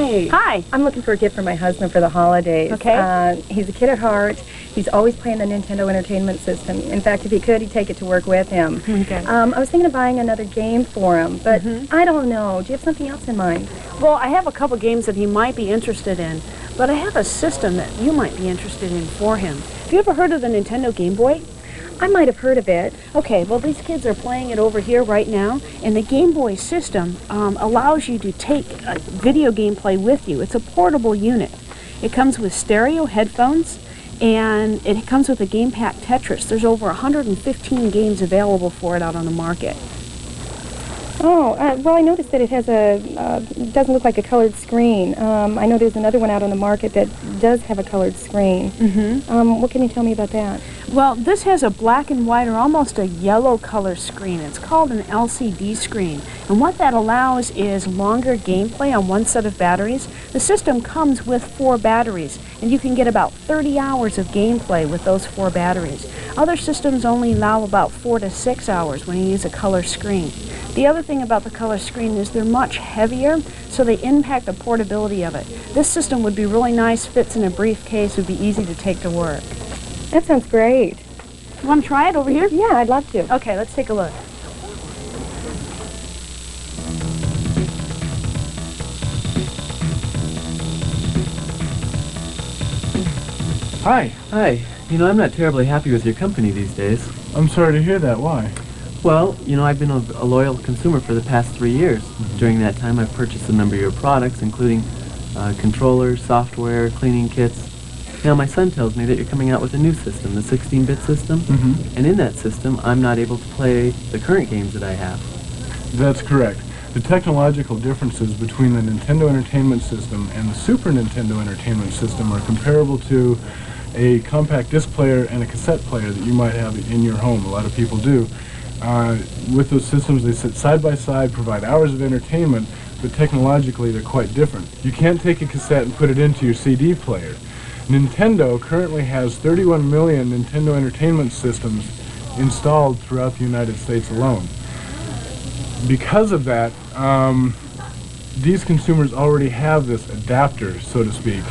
Hi. Hi. I'm looking for a gift for my husband for the holidays. Okay. He's a kid at heart. He's always playing the Nintendo Entertainment System. In fact, if he could, he'd take it to work with him. Okay. I was thinking of buying another game for him, but I don't know. Do you have something else in mind? Well, I have a couple games that he might be interested in, but I have a system that you might be interested in for him. Have you ever heard of the Nintendo Game Boy? I might have heard of it. Okay, well, these kids are playing it over here right now, and the Game Boy system allows you to take video game play with you. It's a portable unit. It comes with stereo headphones, and it comes with a game pack Tetris. There's over 115 games available for it out on the market. Oh, well, I noticed that it has doesn't look like a colored screen. I know there's another one out on the market that does have a colored screen. What can you tell me about that? Well, this has a black and white or almost a yellow color screen. It's called an LCD screen. And what that allows is longer gameplay on one set of batteries. The system comes with 4 batteries, and you can get about 30 hours of gameplay with those 4 batteries. Other systems only allow about 4 to 6 hours when you use a color screen. The other thing about the color screen is they're much heavier, so they impact the portability of it. This system would be really nice, fits in a briefcase, would be easy to take to work. That sounds great. You want to try it over here? Yeah, I'd love to. Okay, let's take a look. Hi. Hi. You know, I'm not terribly happy with your company these days. I'm sorry to hear that. Why? Well, you know, I've been a loyal consumer for the past 3 years. During that time, I've purchased a number of your products, including controllers, software, cleaning kits. Now, my son tells me that you're coming out with a new system, the 16-bit system, and in that system, I'm not able to play the current games that I have. That's correct. The technological differences between the Nintendo Entertainment System and the Super Nintendo Entertainment System are comparable to a compact disc player and a cassette player that you might have in your home. A lot of people do. With those systems, they sit side by side, provide hours of entertainment, but technologically they're quite different. You can't take a cassette and put it into your CD player. Nintendo currently has 31 million Nintendo Entertainment Systems installed throughout the United States alone. Because of that, these consumers already have this adapter, so to speak,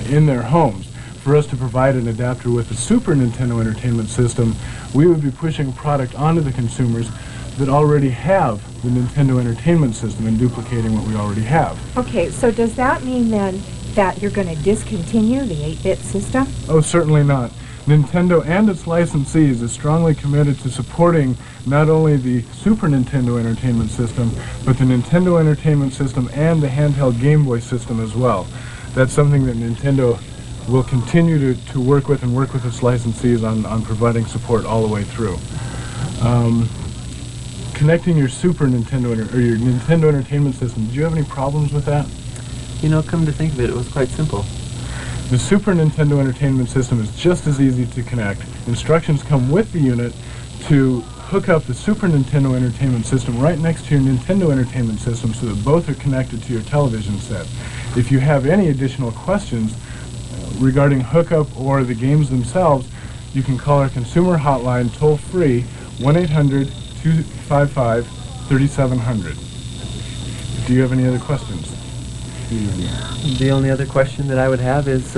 in their homes. For us to provide an adapter with the Super Nintendo Entertainment System, we would be pushing a product onto the consumers that already have the Nintendo Entertainment System and duplicating what we already have. Okay, so does that mean then that you're going to discontinue the 8-bit system? Oh, certainly not. Nintendo and its licensees is strongly committed to supporting not only the Super Nintendo Entertainment System, but the Nintendo Entertainment System and the handheld Game Boy system as well. That's something that Nintendo will continue to work with and work with its licensees on providing support all the way through. Connecting your Super Nintendo or your Nintendo Entertainment System, did you have any problems with that? You know, come to think of it, it was quite simple. The Super Nintendo Entertainment System is just as easy to connect. Instructions come with the unit to hook up the Super Nintendo Entertainment System right next to your Nintendo Entertainment System so that both are connected to your television set. If you have any additional questions regarding hookup or the games themselves, you can call our consumer hotline toll-free 1-800-255-3700. Do you have any other questions? The only other question that I would have is,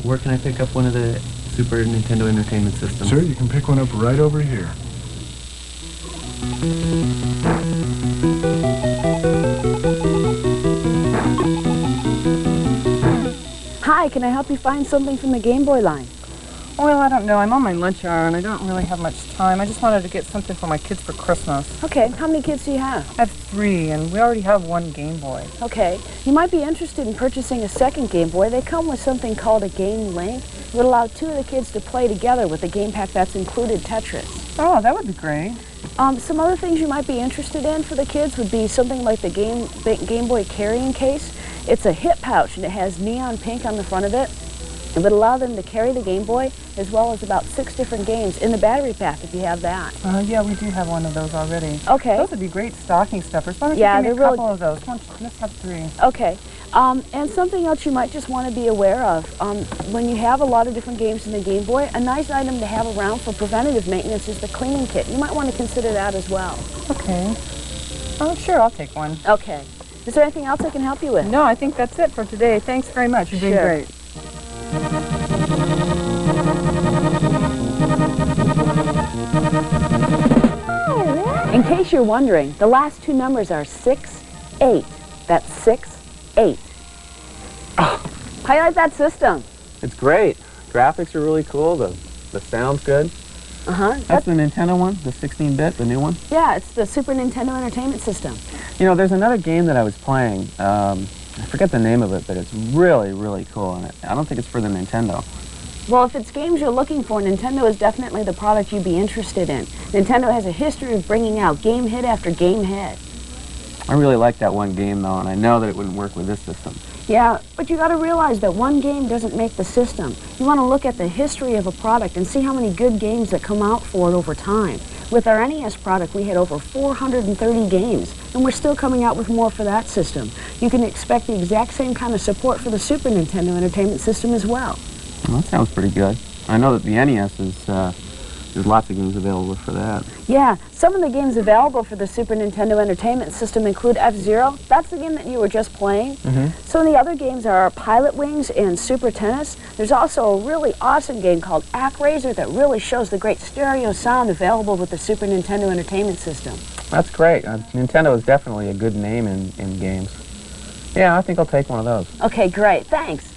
where can I pick up one of the Super Nintendo Entertainment Systems? Sir, you can pick one up right over here. Hi, can I help you find something from the Game Boy line? Well, I don't know. I'm on my lunch hour and I don't really have much time. I just wanted to get something for my kids for Christmas. Okay, how many kids do you have? I have 3 and we already have 1 Game Boy. Okay, you might be interested in purchasing a second Game Boy. They come with something called a Game Link. It would allow 2 of the kids to play together with a game pack that's included Tetris. Oh, that would be great. Some other things you might be interested in for the kids would be something like the Game Boy carrying case. It's a hip pouch and it has neon pink on the front of it. It would allow them to carry the Game Boy as well as about 6 different games in the battery pack if you have that. Yeah, we do have one of those already. Okay. Those would be great stocking stuffers. Why don't Yeah, you give me they're a couple of those? Let's have 3. Okay. And something else you might just want to be aware of, when you have a lot of different games in the Game Boy, a nice item to have around for preventative maintenance is the cleaning kit. You might want to consider that as well. Okay. Oh, sure, I'll take one. Okay. Is there anything else I can help you with? No, I think that's it for today. Thanks very much. You've been Sure. great. In case you're wondering, the last two numbers are 6, 8. That's 6, 8. How do you like that system? It's great. Graphics are really cool. The sound's good. That's the Nintendo one, the 16-bit, the new one? Yeah, it's the Super Nintendo Entertainment System. You know, there's another game that I was playing. I forget the name of it, but it's really, really cool. And I don't think it's for the Nintendo. Well, if it's games you're looking for, Nintendo is definitely the product you'd be interested in. Nintendo has a history of bringing out game hit after game hit. I really like that one game, though, and I know that it wouldn't work with this system. Yeah, but you got to realize that one game doesn't make the system. You want to look at the history of a product and see how many good games that come out for it over time. With our NES product, we had over 430 games, and we're still coming out with more for that system. You can expect the exact same kind of support for the Super Nintendo Entertainment System as well. Well, that sounds pretty good. I know that the NES is, there's lots of games available for that. Yeah, some of the games available for the Super Nintendo Entertainment System include F-Zero. That's the game that you were just playing. Some of the other games are Pilot Wings and Super Tennis. There's also a really awesome game called ActRaiser that really shows the great stereo sound available with the Super Nintendo Entertainment System. That's great. Nintendo is definitely a good name in games. Yeah, I think I'll take one of those. Okay, great. Thanks.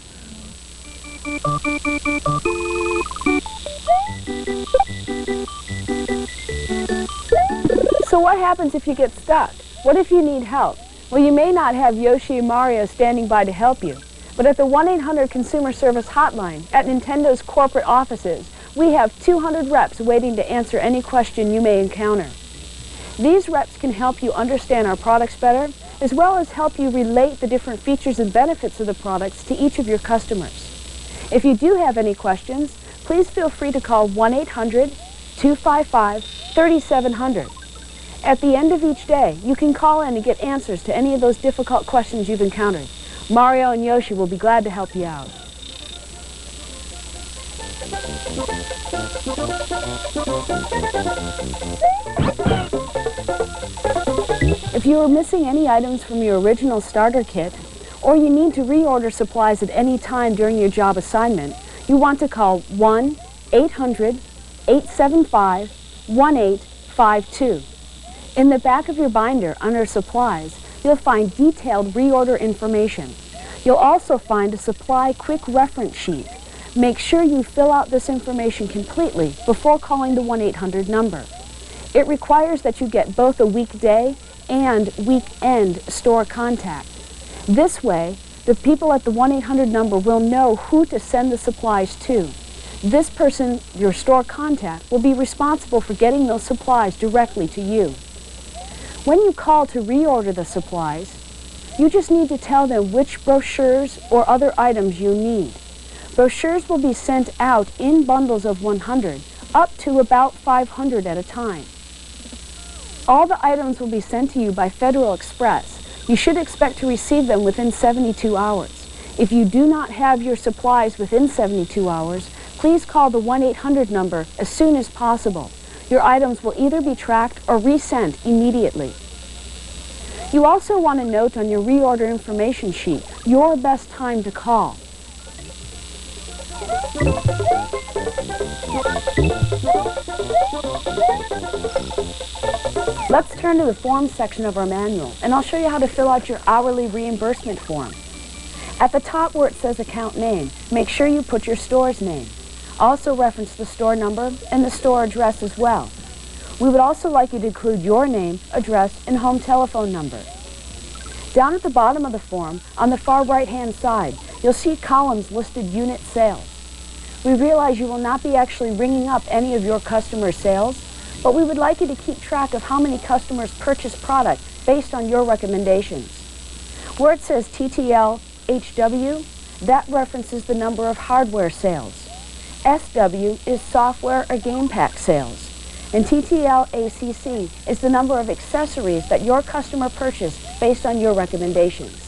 So what happens if you get stuck? What if you need help? Well, you may not have Yoshi and Mario standing by to help you, but at the 1-800 Consumer Service Hotline at Nintendo's corporate offices, we have 200 reps waiting to answer any question you may encounter. These reps can help you understand our products better, as well as help you relate the different features and benefits of the products to each of your customers. If you do have any questions, please feel free to call 1-800-255-3700. At the end of each day, you can call in and get answers to any of those difficult questions you've encountered. Mario and Yoshi will be glad to help you out. If you are missing any items from your original starter kit, or you need to reorder supplies at any time during your job assignment, you want to call 1-800-875-1852. In the back of your binder, under Supplies, you'll find detailed reorder information. You'll also find a supply quick reference sheet. Make sure you fill out this information completely before calling the 1-800 number. It requires that you get both a weekday and weekend store contact. This way, the people at the 1-800 number will know who to send the supplies to. This person, your store contact, will be responsible for getting those supplies directly to you. When you call to reorder the supplies, you just need to tell them which brochures or other items you need. Brochures will be sent out in bundles of 100, up to about 500 at a time. All the items will be sent to you by Federal Express. You should expect to receive them within 72 hours. If you do not have your supplies within 72 hours, please call the 1-800 number as soon as possible. Your items will either be tracked or resent immediately. You also want to note on your reorder information sheet your best time to call. Let's turn to the forms section of our manual, and I'll show you how to fill out your hourly reimbursement form. At the top where it says account name, make sure you put your store's name. Also reference the store number and the store address as well. We would also like you to include your name, address, and home telephone number. Down at the bottom of the form, on the far right-hand side, you'll see columns listed unit sales. We realize you will not be actually ringing up any of your customers' sales, but we would like you to keep track of how many customers purchase product based on your recommendations. Where it says TTL HW, that references the number of hardware sales. SW is software or game pack sales. And TTL ACC is the number of accessories that your customer purchased based on your recommendations.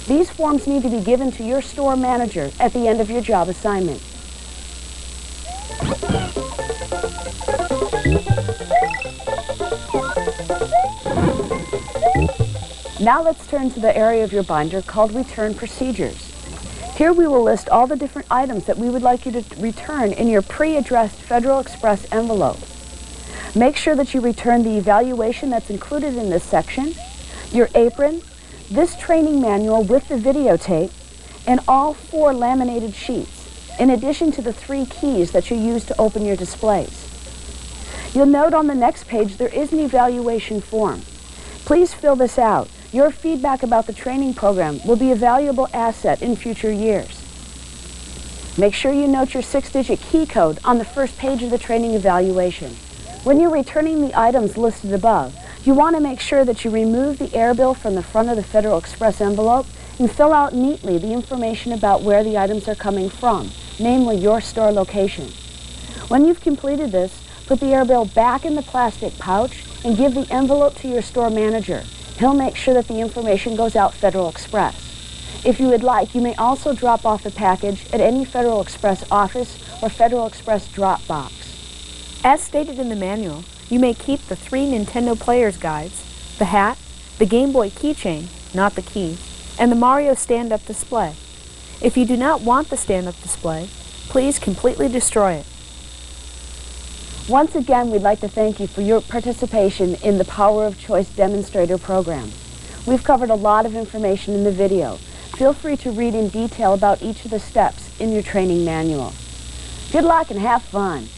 These forms need to be given to your store manager at the end of your job assignment. Now let's turn to the area of your binder called Return Procedures. Here we will list all the different items that we would like you to return in your pre-addressed Federal Express envelope. Make sure that you return the evaluation that's included in this section, your apron, this training manual with the videotape, and all 4 laminated sheets, in addition to the 3 keys that you use to open your displays. You'll note on the next page there is an evaluation form. Please fill this out. Your feedback about the training program will be a valuable asset in future years. Make sure you note your 6-digit key code on the first page of the training evaluation. When you're returning the items listed above, you want to make sure that you remove the air bill from the front of the Federal Express envelope and fill out neatly the information about where the items are coming from, namely your store location. When you've completed this, put the air bill back in the plastic pouch and give the envelope to your store manager. He'll make sure that the information goes out Federal Express. If you would like, you may also drop off the package at any Federal Express office or Federal Express drop box. As stated in the manual, you may keep the 3 Nintendo Player's Guides, the hat, the Game Boy keychain, not the keys, and the Mario stand-up display. If you do not want the stand-up display, please completely destroy it. Once again, we'd like to thank you for your participation in the Power of Choice Demonstrator program. We've covered a lot of information in the video. Feel free to read in detail about each of the steps in your training manual. Good luck and have fun.